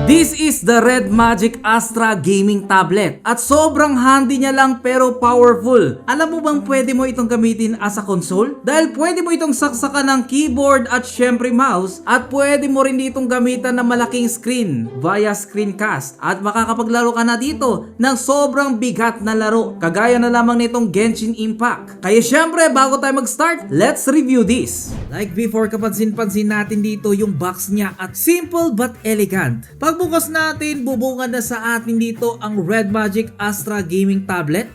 This is the Red Magic Astra Gaming Tablet at sobrang handy niya lang pero powerful. Alam mo bang pwede mo itong gamitin as a console? Dahil pwede mo itong saksakan ng keyboard at syempre mouse at pwede mo rin itong gamitan ng malaking screen via screencast at makakapaglaro ka na dito ng sobrang bigat na laro kagaya na lamang nitong Genshin Impact. Kaya syempre bago tayo mag-start, let's review this. Like before, kapansin-pansin natin dito yung box niya at simple but elegant. Pagbukas natin, bubungan na sa atin dito ang Red Magic Astra Gaming Tablet.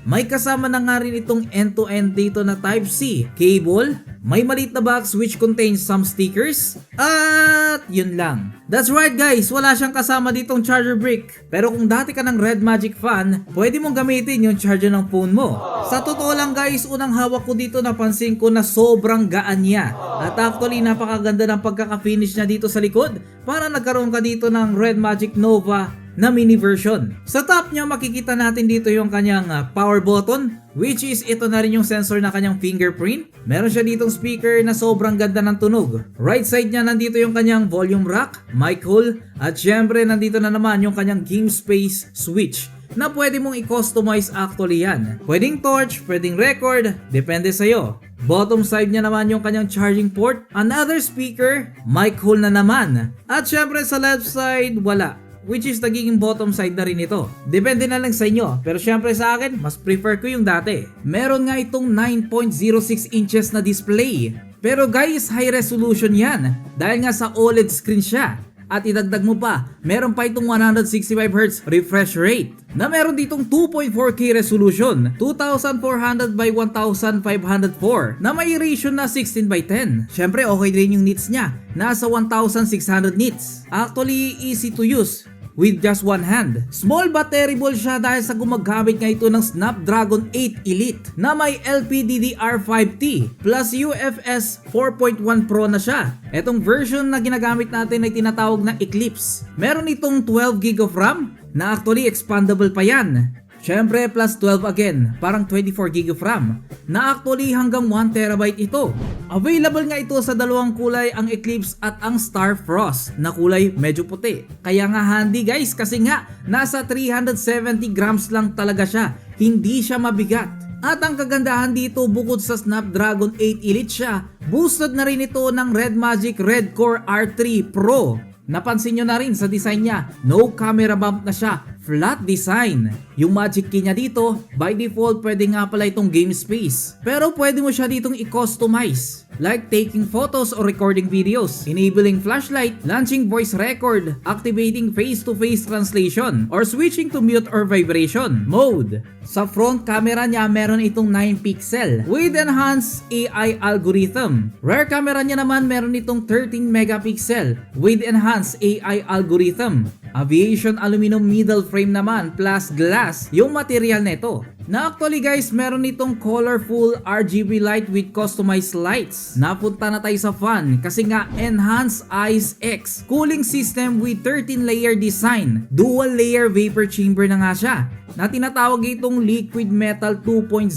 May kasama na nga rin itong end-to-end dito na Type-C cable. May maliit na box which contains some stickers. At yun lang. That's right guys, wala siyang kasama ditong charger brick. Pero kung dati ka ng Red Magic fan, pwede mong gamitin yung charger ng phone mo. Sa totoo lang guys, unang hawak ko dito napansin ko na sobrang gaan niya. At actually napakaganda ng pagkaka-finish niya dito sa likod. Para nagkaroon ka dito ng Red Magic Nova na mini version. Sa top niya makikita natin dito yung kanyang power button, which is ito na rin yung sensor na kanyang fingerprint. Meron siya ditong speaker na sobrang ganda ng tunog. Right side niya nandito yung kanyang volume rack, mic hole, at syempre nandito na naman yung kanyang game space switch na pwede mong i-customize actually yan. Pwedeng torch, pwedeng record, depende sa'yo. Bottom side niya naman yung kanyang charging port, another speaker, mic hole na naman. At syempre sa left side, wala. Which is nagiging bottom side na rin ito. Depende na lang sa inyo. Pero syempre sa akin, mas prefer ko yung dati. Meron nga itong 9.06 inches na display. Pero guys, high resolution yan. Dahil nga sa OLED screen siya. At idagdag mo pa, meron pa itong 165Hz refresh rate. Na meron ditong 2.4K resolution, 2400 by 1504 na may ratio na 16:10. Syempre okay rin yung nits niya, nasa 1600 nits. Actually easy to use with just one hand. Small but terrible siya dahil sa gumagamit nga ito ng Snapdragon 8 Elite na may LPDDR5T plus UFS 4.1 Pro na siya. Etong version na ginagamit natin ay tinatawag na Eclipse. Meron itong 12GB of RAM na actually expandable pa yan. Syempre plus 12 again, parang 24GB of RAM na actually hanggang 1TB ito. Available nga ito sa dalawang kulay, ang Eclipse at ang Star Frost na kulay medyo puti. Kaya nga handy guys kasi nga nasa 370 grams lang talaga siya, hindi siya mabigat. At ang kagandahan dito bukod sa Snapdragon 8 Elite siya, boosted na rin ito ng Red Magic Red Core R3 Pro. Napansin nyo na rin sa design niya, no camera bump na siya, flat design. Yung magic key niya dito, by default pwede nga pala itong game space. Pero pwede mo siya ditong i-customize. Like taking photos or recording videos, enabling flashlight, launching voice record, activating face-to-face translation, or switching to mute or vibration mode. Sa front camera niya meron itong 9 pixel with enhanced AI algorithm. Rear camera niya naman meron itong 13 megapixel with enhanced AI algorithm. Aviation aluminum middle frame naman plus glass yung material nito. Na actually guys, meron itong colorful RGB light with customized lights. Napunta na tayo sa fan kasi nga Enhanced Ice X cooling system with 13 layer design. Dual layer vapor chamber na nga siya na tinatawag itong Liquid Metal 2.0.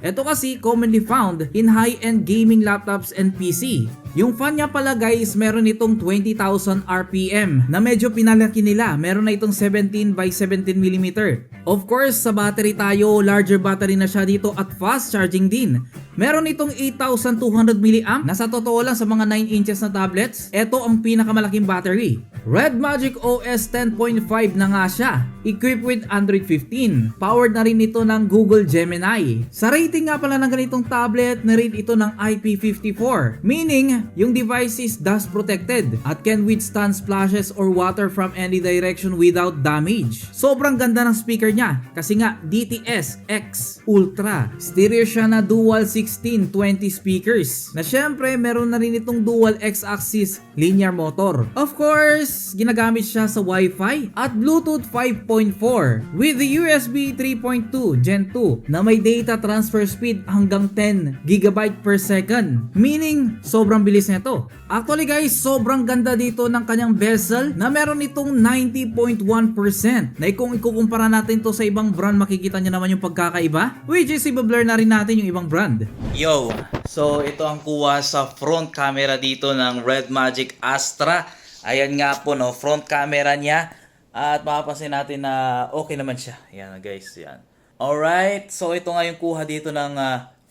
Ito kasi commonly found in high-end gaming laptops and PC. Yung fan niya pala guys, meron itong 20,000 RPM na medyo pinalaki nila. Meron na itong 17 by 17mm. Of course, sa battery tayo, larger battery na siya dito at fast charging din. Meron itong 8,200 mAh na sa totoo lang sa mga 9 inches na tablets, ito ang pinakamalaking battery. Red Magic OS 10.5 na nga siya, equipped with Android 15. Powered na rin ito ng Google Gemini. Sa rating nga pala ng ganitong tablet, na-rate ito ng IP54. Meaning, yung device is dust protected at can withstand splashes or water from any direction without damage. Sobrang ganda ng speaker niya kasi nga DTS X Ultra. Stereo siya na dual 16-20 speakers. Na syempre, meron na rin itong dual X-axis linear motor. Of course, ginagamit siya sa Wi-Fi at Bluetooth 5.4 with the USB 3.2 Gen 2 na may data transfer speed hanggang 10GB per second. Meaning, sobrang bilis nito. Actually guys, sobrang ganda dito ng kanyang bezel na meron itong 90.1%. Na kung ikukumpara natin to sa ibang brand, makikita nyo naman yung pagkakaiba. Which is, i-blur na rin natin yung ibang brand. Yo! So ito ang kuha sa front camera dito ng Red Magic Astra. Ayan nga po, no, front camera niya. At mapapansin natin na okay naman siya. Ayan guys, yan. Alright, so ito nga yung kuha dito ng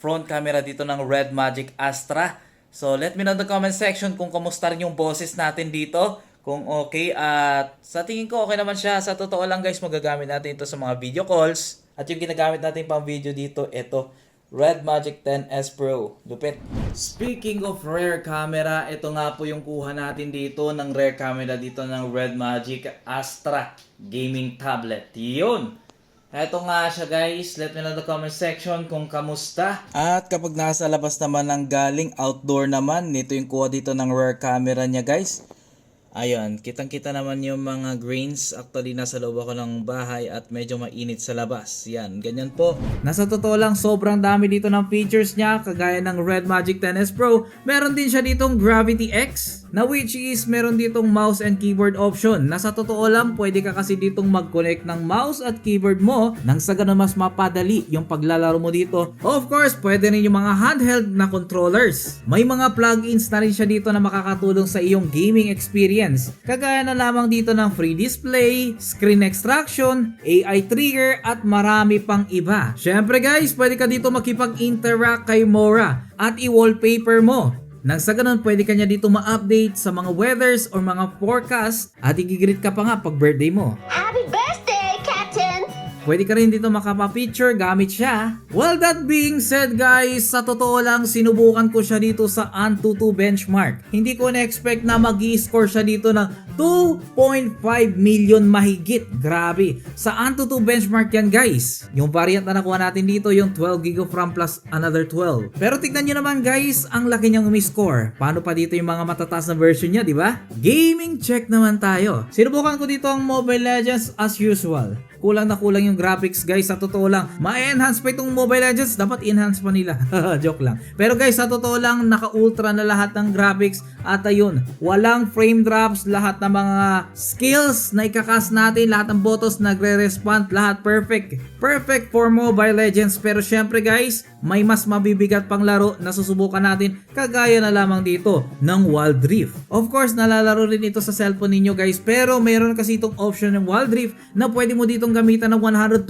front camera dito ng Red Magic Astra. So let me know in the comment section kung kamusta rin yung boses natin dito. Kung okay, at sa tingin ko okay naman siya. Sa totoo lang guys, magagamit natin ito sa mga video calls. At yung ginagamit natin pang video dito, ito, Red Magic 10S Pro. Lupit. Speaking of rear camera, ito nga po yung kuha natin dito ng rear camera dito ng Red Magic Astra Gaming Tablet. Yun! Ito nga siya guys. Let me know in the comment section kung kamusta. At kapag nasa labas naman ng galing, outdoor naman, nito yung kuha dito ng rear camera niya guys. Ayun, kitang-kita naman yung mga greens. Actually, nasa loob ako ng bahay at medyo mainit sa labas. Yan, ganyan po. Nasa totoo lang, sobrang dami dito ng features niya. Kagaya ng Red Magic 10S Pro. Meron din siya ditong Gravity X, na which is meron ditong mouse and keyboard option. Nasa totoo lang, pwede ka kasi ditong mag-connect ng mouse at keyboard mo nang sa ganun mas mapadali yung paglalaro mo dito. Of course, pwede rin yung mga handheld na controllers. May mga plugins na rin siya dito na makakatulong sa iyong gaming experience. Kagaya na lamang dito ng free display, screen extraction, AI trigger at marami pang iba. Syempre guys, pwede ka dito makipag-interact kay Mora at i-wallpaper mo. Nang sa ganun, pwede ka niya dito ma-update sa mga weathers or mga forecast at i-greet ka pa nga pag birthday mo. Happy birthday, Captain! Pwede ka rin dito makapa-picture gamit siya. Well, that being said guys, sa totoo lang sinubukan ko siya dito sa Antutu benchmark. Hindi ko na-expect na mag-i-score siya dito ng 2.5 million mahigit. Grabe. Sa Antutu benchmark yan guys. Yung variant na nakuha natin dito, yung 12GB of RAM plus another 12. Pero tignan nyo naman guys, ang laki niyang umi-score. Paano pa dito yung mga matataas na version niya, di ba? Gaming check naman tayo. Sinubukan ko dito ang Mobile Legends as usual. Kulang na kulang yung graphics guys, sa totoo lang. Ma-enhance pa itong Mobile Legends, dapat enhance pa nila. Joke lang. Pero guys, sa totoo lang, naka-ultra na lahat ng graphics. At ayun, walang frame drops, lahat ng mga skills na ikakas natin, lahat ng botos nagre-respond, lahat perfect. Perfect for Mobile Legends. Pero syempre guys, may mas mabibigat pang laro na susubukan natin, kagaya na lamang dito ng Wild Rift. Of course, nalalaro rin ito sa cellphone ninyo guys, pero mayroon kasi itong option ng Wild Rift na pwede mo ditong gamitan ng 120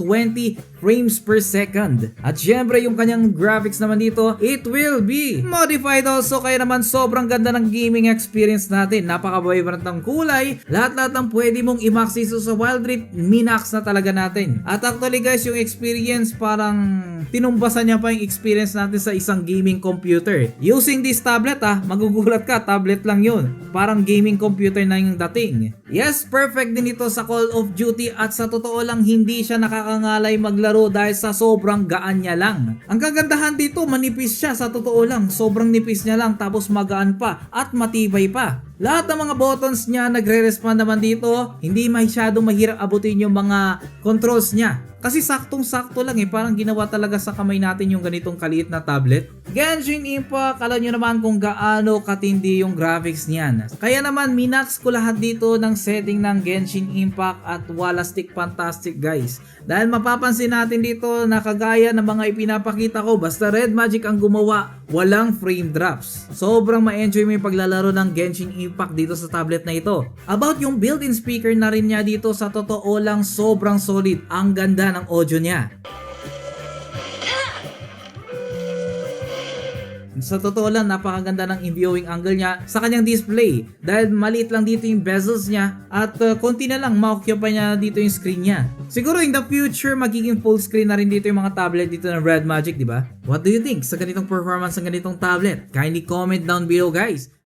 frames per second. At syempre yung kanyang graphics naman dito, it will be modified also, kaya naman sobrang ganda ng gaming experience natin. Napaka-vibrant ng kulay, lahat-lahat ng pwede mong i-max dito sa Wild Rift, minax na talaga natin. At actually guys, yung experience parang tinumbasan niya pa yung experience natin sa isang gaming computer. Using this tablet magugulat ka, tablet lang yun. Parang gaming computer na yung dating. Yes, perfect din ito sa Call of Duty at sa totoo lang hindi siya nakakangalay maglaro dahil sa sobrang gaan niya lang. Ang kagandahan dito, manipis siya, sa totoo lang. Sobrang nipis niya lang tapos magaan pa at matibay pa. Lahat ng mga buttons niya nagre-respond naman dito. Hindi masyadong mahirap abutin yung mga controls niya. Kasi saktong-sakto lang parang ginawa talaga sa kamay natin yung ganitong kaliit na tablet. Genshin Impact, alam nyo naman kung gaano katindi yung graphics niyan. Kaya naman minax ko lahat dito ng setting ng Genshin Impact at Walastic Fantastic guys. Dahil mapapansin natin dito na kagaya ng mga ipinapakita ko, basta Red Magic ang gumawa, walang frame drops. Sobrang ma-enjoy mo yung paglalaro ng Genshin Impact dito sa tablet na ito. About yung built-in speaker na rin niya dito, sa totoo lang sobrang solid. Ang ganda ng audio niya. Sa totoo lang, napakaganda ng viewing angle niya sa kanyang display. Dahil maliit lang dito yung bezels niya at konti na lang ma-occupy niya dito yung screen niya. Siguro in the future, magiging full screen na rin dito yung mga tablet dito ng Red Magic, di ba? What do you think sa ganitong performance ng ganitong tablet? Kindly comment down below guys.